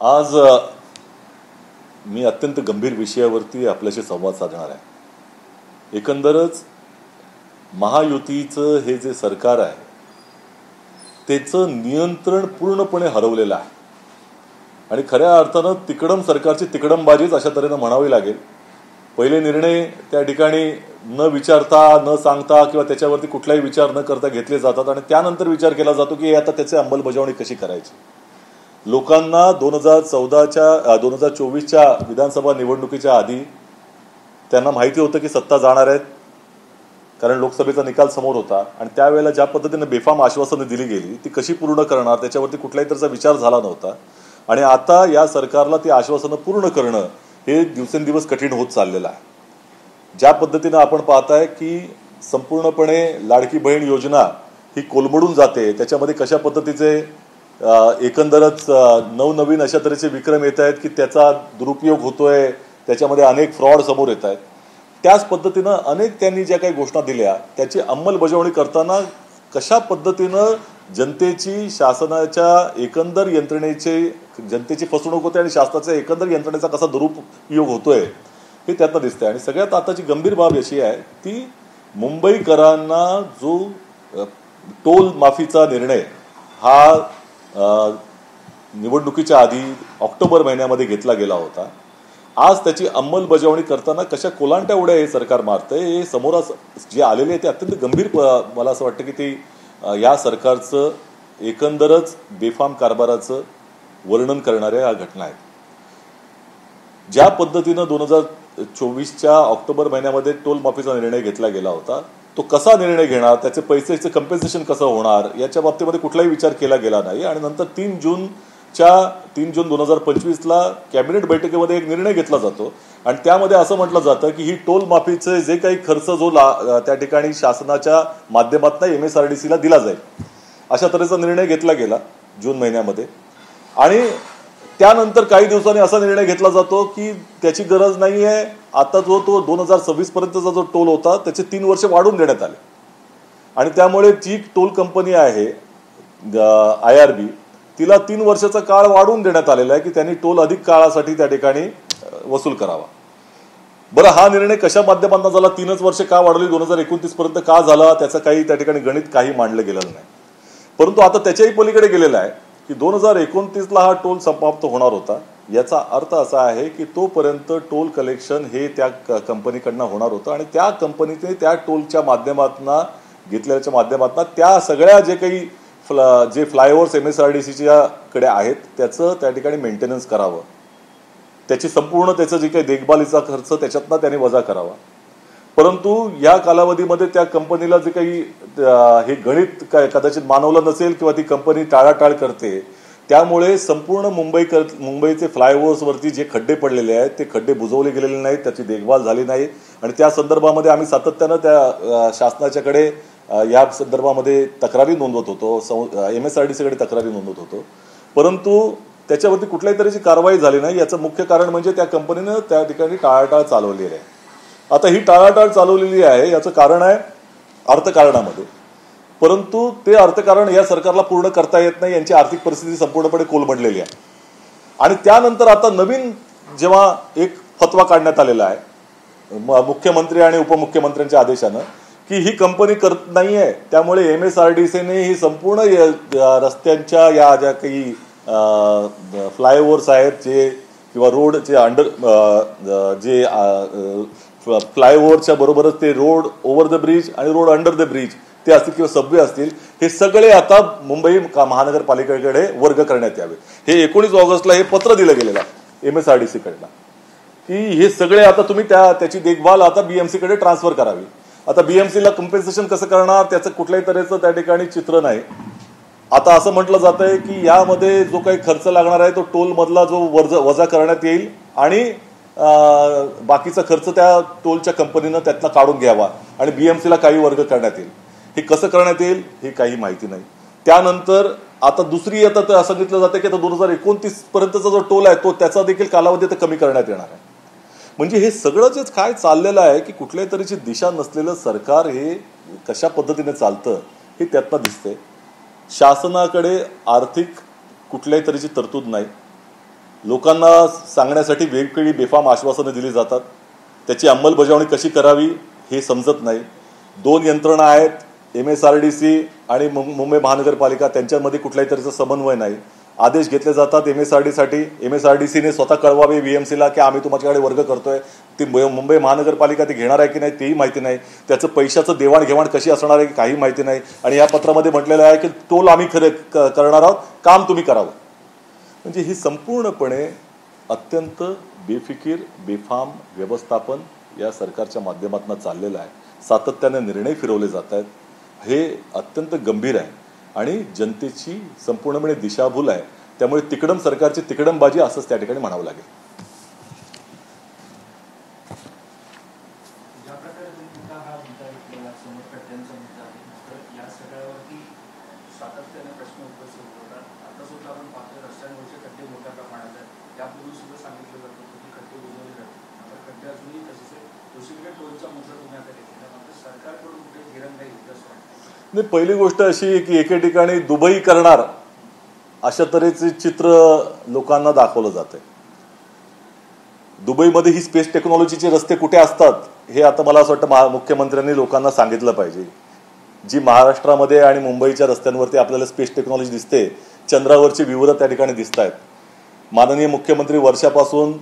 आज मी अत्यंत गंभीर विषयावरती आपल्याशी संवाद साधणार आहे। एकंदरच महायुतीचं हे जे सरकार आहे त्याचं नियंत्रण पूर्णपणे हरवलेलं आहे आणि खऱ्या अर्थानं तिकडम सरकारची तिकडमबाजीच अशा तऱ्हेनं म्हणावी लागेल। पहिले निर्णय त्या ठिकाणी न विचारता न सांगता किंवा त्याच्यावरती कुठलाही विचार न करता घेतले जातात आणि त्यानंतर विचार केला जातो की आता त्याची अंमलबजावणी कशी करायची। लोकांना 2024च्या विधानसभा निवडणुकीच्या आधी त्यांना माहिती होतं की सत्ता जाणार आहेत, कारण लोकसभेचा निकाल समोर होता आणि त्यावेळेला ज्या पद्धतीने बेफाम आश्वासनं दिली गेली ती कशी पूर्ण करणार त्याच्यावरती कुठलाही तऱ्हेचा विचार झाला नव्हता आणि आता या सरकारला ती आश्वासनं पूर्ण करणं हे दिवसेंदिवस कठीण होत चाललेलं आहे। ज्या पद्धतीनं आपण पाहताय की संपूर्णपणे लाडकी बहीण योजना ही कोलमडून जाते, त्याच्यामध्ये कशा पद्धतीचे एकंदरच नवनवीन अशा तऱ्हेचे विक्रम येत आहेत की त्याचा दुरुपयोग होतोय, त्याच्यामध्ये अनेक फ्रॉड समोर येत आहेत। त्याच पद्धतीनं अनेक त्यांनी ज्या काही घोषणा दिल्या त्याची अंमलबजावणी करताना कशा पद्धतीनं जनतेची शासनाच्या एकंदर यंत्रणेचे जनतेची फसवणूक होते आणि शासनाच्या एकंदर यंत्रणेचा कसा दुरुपयोग होतोय हे त्यातनं दिसतंय। आणि सगळ्यात आताची गंभीर बाब अशी आहे ती मुंबईकरांना जो टोल माफीचा निर्णय हा निवडणुकीच्या आधी ऑक्टोबर महिन्यामध्ये घेतला गेला होता, आज त्याची अंमलबजावणी करताना कशा कोलांट्या उड्या हे सरकार मारतंय हे समोर जे आलेले आहे ते अत्यंत गंभीर मला असं वाटतं की ते या सरकारचं एकंदरच बेफाम कारभाराचं वर्णन करणाऱ्या या घटना आहेत। ज्या पद्धतीनं 2024च्या ऑक्टोबर महिन्यामध्ये टोल माफीचा निर्णय घेतला गेला होता तो कसा निर्णय घेणार, त्याचे पैसेचं कम्पेन्सेशन कसं होणार याच्या बाबतीमध्ये कुठलाही विचार केला गेला नाही आणि नंतर 3 जून 2025ला कॅबिनेट बैठकीमध्ये एक निर्णय घेतला जातो आणि त्यामध्ये असं म्हटलं जातं की ही टोल माफीचे जे काही खर्च जो त्या ठिकाणी शासनाच्या माध्यमातून MSRDCला दिला जाईल अशा तऱ्हेचा निर्णय घेतला गेला जून महिन्यामध्ये आणि त्यानंतर काही दिवसांनी असा निर्णय घेतला जातो की त्याची गरज नाही आहे, आता जो तो 2026 पर्यंतचा जो टोल होता त्याचे 3 वर्ष वाढवून देण्यात आले आणि त्यामुळे जी टोल कंपनी आहे IRB तिला 3 वर्षाचा काळ वाढवून देण्यात आलेला आहे की त्यांनी टोल अधिक काळासाठी त्या ठिकाणी वसूल करावा। बरं, हा निर्णय कशा माध्यमातून झाला, 3च वर्ष का वाढवली, 2029 पर्यंत का झाला त्याचं काही त्या ठिकाणी गणित काही मांडलं गेलेलं नाही। परंतु आता त्याच्याही पलीकडे गेलेला आहे की 2029ला हा टोल समाप्त होणार होता। याचा अर्थ असा आहे की तोपर्यंत टोल कलेक्शन हे त्या कंपनीकडनं होणार होतं आणि त्या कंपनीने त्या टोलच्या माध्यमातून घेतल्याच्या माध्यमातून त्या सगळ्या जे काही जे फ्लायओव्हर्स MSRDCच्या कडे आहेत त्याचं त्या ठिकाणी मेंटेनन्स करावं, त्याची संपूर्ण त्याचं जे काही देखभालीचा खर्च त्याच्यातनं त्याने वजा करावा। परंतु या कालावधीमध्ये त्या कंपनीला जे काही हे गणित काय कदाचित मानवलं नसेल किंवा ती कंपनी टाळाटाळ करते, त्यामुळे संपूर्ण मुंबईचे फ्लायओव्हर्सवरती जे खड्डे पडलेले आहेत ते खड्डे बुजवले गेलेले नाहीत, त्याची देखभाल झाली नाही आणि त्या संदर्भामध्ये आम्ही सातत्यानं त्या शासनाच्याकडे या संदर्भामध्ये तक्रारी नोंदवत होतो, MSRDCकडे तक्रारी नोंदवत होतो, परंतु त्याच्यावरती कुठल्याही तऱ्हेची कारवाई झाली नाही। याचं मुख्य कारण म्हणजे त्या कंपनीनं त्या ठिकाणी टाळाटाळ चालवलेली आहे। आता ही टाळाटाळ चालवलेली आहे याचं कारण आहे अर्थकारणामध्ये, परंतु ते अर्थकारण या सरकारला पूर्ण करता येत नाही, यांची आर्थिक परिस्थिती संपूर्णपणे कोलमडलेली आहे आणि त्यानंतर आता नवीन जेव्हा एक फतवा काढण्यात आलेला आहे मुख्यमंत्री आणि उपमुख्यमंत्र्यांच्या आदेशानं की ही कंपनी करत नाहीये, त्यामुळे MSRDCने ही संपूर्ण रस्त्यांच्या या ज्या काही फ्लायओव्हर्स आहेत जे किंवा रोडचे जे फ्लायओव्हरच्या बरोबरच ते रोड ओव्हर द ब्रिज आणि रोड अंडर द ब्रिज ते असतील किंवा सबवे असतील, हे सगळे आता मुंबई महानगरपालिकेकडे वर्ग करण्यात यावे। हे 19 ऑगस्टला हे पत्र दिलं गेलेलं आहे MSRDCकडनं की हे सगळे आता तुम्ही त्याची देखभाल आता BMCकडे ट्रान्सफर करावी। आता BMCला कम्पेन्सेशन कसं करणार त्याचं कुठल्याही तऱ्हेचं त्या ठिकाणी चित्र नाही। आता असं म्हटलं जात आहे की यामध्ये जो काही खर्च लागणार आहे तो टोल मधला जो वजा करण्यात येईल आणि बाकीचा खर्च त्या टोलच्या कंपनीनं त्यातनं काढून घ्यावा आणि BMCला काही वर्ग करण्यात येईल। हे कसं करण्यात येईल हे काही माहिती नाही। त्यानंतर आता दुसरी आता सांगितलं जातं की आता 2029 पर्यंतचा जो टोल आहे तो त्याचा देखील कालावधी आता कमी करण्यात येणार आहे। म्हणजे हे सगळं जे काय चाललेलं आहे की कुठल्याही तऱ्हेची दिशा नसलेलं सरकार हे कशा पद्धतीने चालतं हे त्यातनं दिसतंय। शासनाकडे आर्थिक कुठल्याही तऱ्हेची तरतूद नाही, लोकांना सांगण्यासाठी वेगवेगळी बेफाम आश्वासनं दिली जातात, त्याची अंमलबजावणी कशी करावी हे समजत नाही. दोन यंत्रणा आहेत, MSRDC आणि मुंबई महानगरपालिका, त्यांच्यामध्ये कुठल्याही तऱ्हेचा समन्वय नाही. आदेश घेतले जातात MSRDCने स्वतः कळवावे VMCला की आम्ही तुमच्याकडे वर्ग करतोय. ती मुंबई महानगरपालिका ती घेणार आहे की नाही तेही माहिती नाही. त्याचं पैशाचं देवाणघेवाण कशी असणार आहे काही माहिती नाही. आणि या पत्रामध्ये म्हटलेलं आहे की टोल आम्ही करणार आहोत, काम तुम्ही करावं. म्हणजे ही संपूर्णपणे अत्यंत बेफिकीर बेफाम व्यवस्थापन या सरकारच्या माध्यमातून चाललेलं आहे. सातत्याने निर्णय फिरवले जात आहेत. हे अत्यंत गंभीर आहे आणि जनतेची संपूर्णपणे दिशाभूल आहे. त्यामुळे तिकडम सरकारची तिकडमबाजी असंच त्या ठिकाणी म्हणावं लागेल. नाही, पहिली गोष्ट अशी की एके ठिकाणी दुबई करणार अशा तऱ्हेचे चित्र लोकांना दाखवलं जाते. दुबईमध्ये ही स्पेस टेक्नॉलॉजीचे रस्ते कुठे असतात हे आता मला असं वाटतं मुख्यमंत्र्यांनी लोकांना सांगितलं पाहिजे. जी महाराष्ट्रामध्ये आणि मुंबईच्या रस्त्यांवरती आपल्याला स्पेस टेक्नॉलॉजी दिसते, चंद्रावरची विवरं त्या ठिकाणी दिसत आहेत. माननीय मुख्यमंत्री वर्षापासून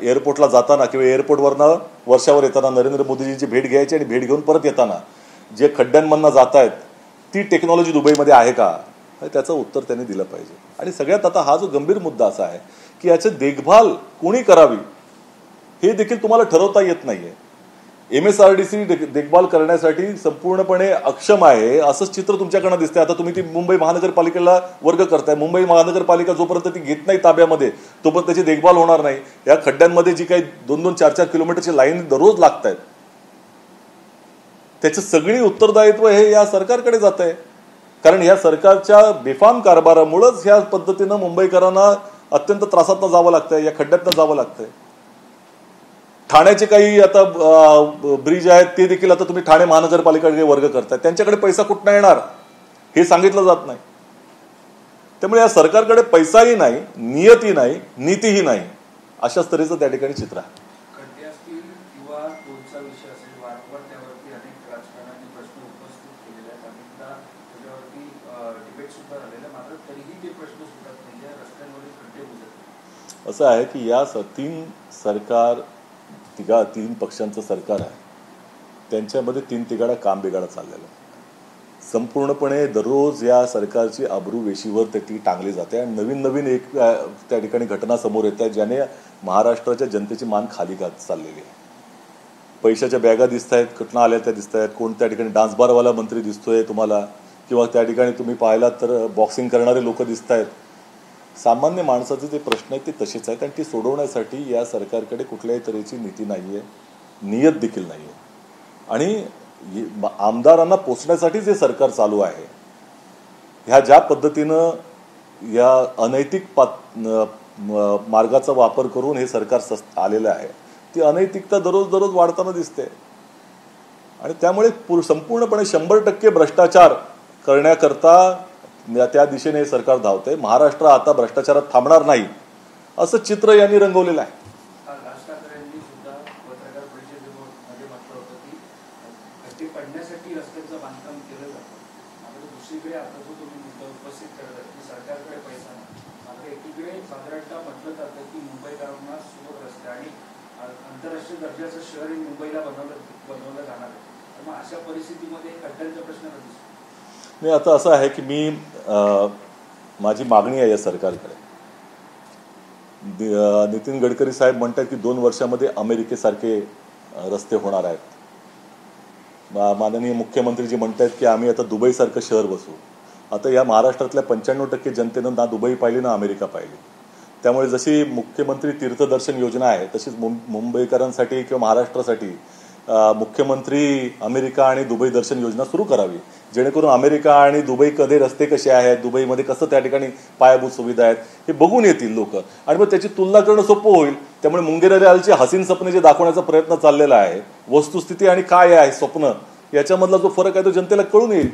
एअरपोर्टला जाताना किंवा एअरपोर्टवरनं वर्षावर येताना नरेंद्र मोदीजींची भेट घ्यायची आणि भेट घेऊन परत येताना जे खड्ड्यांमधनं जात आहेत ती टेक्नॉलॉजी दुबईमध्ये आहे का, त्याचं उत्तर त्यांनी दिलं पाहिजे. आणि सगळ्यात आता हा जो गंभीर मुद्दा असा आहे की याची देखभाल कोणी करावी हे देखील तुम्हाला ठरवता येत नाहीये. MSRDC देखभाल करण्यासाठी संपूर्णपणे अक्षम आहे असंच चित्र तुमच्याकडनं दिसतंय. आता तुम्ही ती मुंबई महानगरपालिकेला वर्ग करताय. मुंबई महानगरपालिका जोपर्यंत ती घेत नाही ताब्यामध्ये तोपर्यंत त्याची देखभाल होणार नाही. या खड्ड्यांमध्ये जी काही 2-2, 4-4 किलोमीटरची लाईन दररोज लागत आहेत त्याचं सगळी उत्तरदायित्व हे या सरकारकडे जात आहे. कारण या सरकारच्या बेफाम कारभारामुळेच ह्या पद्धतीनं मुंबईकरांना अत्यंत त्रासातनं जावं लागतंय, या खड्ड्यातनं जावं लागतंय. ठाण्याचे काही आता ब्रिज आहेत ते देखील आता तुम्ही ठाणे महानगरपालिकेकडे वर्ग करताय. त्यांच्याकडे पैसा कुठनं येणार हे सांगितलं जात नाही. त्यामुळे या सरकारकडे पैसाही नाही, नियती नाही, नीतीही नाही, अशाच तऱ्हेचं त्या ठिकाणी चित्र आहे. असं आहे की या तीन पक्षांचं सरकार आहे, त्यांच्यामध्ये तीन तिघाडा काम बिघाडा चाललेला आहे. संपूर्णपणे दररोज या सरकारची अब्रू वेशीवर ती टांगली जाते आणि नवीन नवीन एक त्या ठिकाणी घटना समोर येत आहेत ज्याने महाराष्ट्राच्या जनतेची मान खाली चाललेली आहे. पैशाच्या बॅगा दिसत आहेत, कुठनं आल्या त्या दिसत आहेत. कोण त्या ठिकाणी डान्स बारवाला मंत्री दिसतोय तुम्हाला, किंवा त्या ठिकाणी तुम्ही पाहिलात तर बॉक्सिंग करणारे लोक दिसत आहेत. सामान्य माणसाचे जे प्रश्न आहेत ते तसेच आहेत आणि ती सोडवण्यासाठी या सरकारकडे कुठल्याही तऱ्हेची नीती नाही आहे, नियत देखील नाही आहे. आणि आमदारांना पोचण्यासाठी जे सरकार चालू आहे, ह्या ज्या पद्धतीनं या अनैतिक मार्गाचा वापर करून हे सरकार आलेलं आहे, ती अनैतिकता दररोज वाढताना दिसते. आणि त्यामुळे संपूर्णपणे 100% भ्रष्टाचार करण्याकरता त्या दिशेने हे सरकार धावतंय. महाराष्ट्र आता भ्रष्टाचारात थांबणार नाही असं चित्र यांनी रंगवलेलं आहे. आंतरराष्ट्रीय दर्जाचं शहर मुंबईला बनवलं जाणार आहे. मग अशा परिस्थितीमध्ये खड्ड्यांचा प्रश्न नाही. आता असं आहे की माझी मागणी आहे या सरकारकडे. नितीन गडकरी साहेब म्हणतात की 2 वर्षामध्ये अमेरिकेसारखे रस्ते होणार आहेत. माननीय मुख्यमंत्रीजी म्हणतात की आम्ही आता दुबईसारखं शहर बसवू. आता या महाराष्ट्रातल्या 95% जनतेनं ना दुबई पाहिली ना अमेरिका पाहिली. त्यामुळे जशी मुख्यमंत्री तीर्थदर्शन योजना आहे तशीच मुंबईकरांसाठी किंवा महाराष्ट्रासाठी मुख्यमंत्री अमेरिका आणि दुबई दर्शन योजना सुरू करावी, जेणेकरून अमेरिका आणि दुबईमध्ये रस्ते कसे आहेत, दुबईमध्ये कसं त्या ठिकाणी पायाभूत सुविधा आहेत हे बघून येतील लोक आणि मग त्याची तुलना करणं सोपं होईल. त्यामुळे मुंगेरलालची हसीन स्वप्ने जे दाखवण्याचा प्रयत्न चाललेला आहे, वस्तुस्थिती आणि काय आहे स्वप्न याच्यामधला जो फरक आहे तो जनतेला कळून येईल.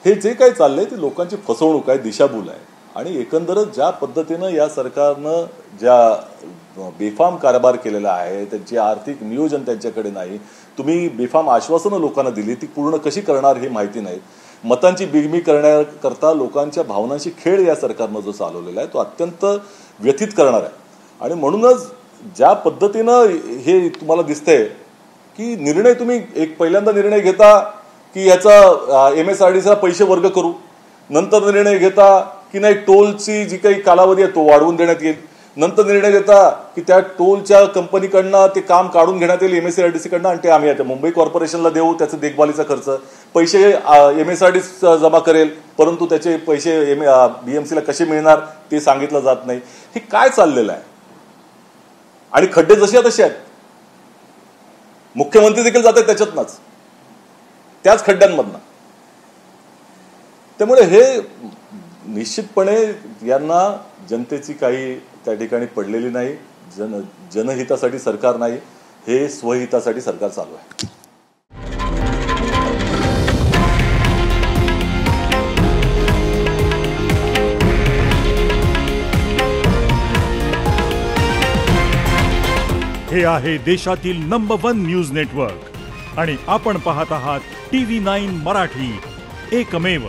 हे जे काही चाललंय ते लोकांची फसवणूक आहे, दिशाभूल आहे. आणि एकंदरच ज्या पद्धतीनं या सरकारनं ज्या बेफाम कारभार केलेला आहे, त्यांची आर्थिक नियोजन त्यांच्याकडे नाही, तुम्ही बेफाम आश्वासनं लोकांना दिली, ती पूर्ण कशी करणार हे माहिती नाही, मतांची बिगमी करण्याकरता लोकांच्या भावनांशी खेळ या सरकारनं जो चालवलेला आहे तो अत्यंत व्यथित करणार आहे. आणि म्हणूनच ज्या पद्धतीनं हे तुम्हाला दिसतंय की निर्णय तुम्ही पहिल्यांदा निर्णय घेता की याचा MSRDCला पैसे वर्ग करू, नंतर निर्णय घेता की नाही टोलची जी काही कालावधी आहे तो वाढवून देण्यात येईल, नंतर निर्णय घेता की त्या टोलच्या कंपनीकडनं ते काम काढून घेण्यात येईल MSRDCकडनं आणि ते आम्ही आता मुंबई कॉर्पोरेशनला देऊ, त्याचं देखभालीचा खर्च पैसे MSRDC जमा करेल, परंतु त्याचे पैसे BMCला कसे मिळणार ते सांगितलं जात नाही. हे काय चाललेलं आहे? आणि खड्डे जसे तसे आहेत, मुख्यमंत्री देखील जात आहेत त्याच्यातनंच, त्याच खड्ड्यांमधनं. त्यामुळे हे निश्चितपणे यांना जनतेची काही त्या ठिकाणी पडलेली नाही. जनहितासाठी सरकार नाही, हे स्वहितासाठी सरकार चालू आहे. हे आहे देशातील नंबर 1 न्यूज नेटवर्क आणि आपण पाहत आहात TV9 मराठी, एकमेव.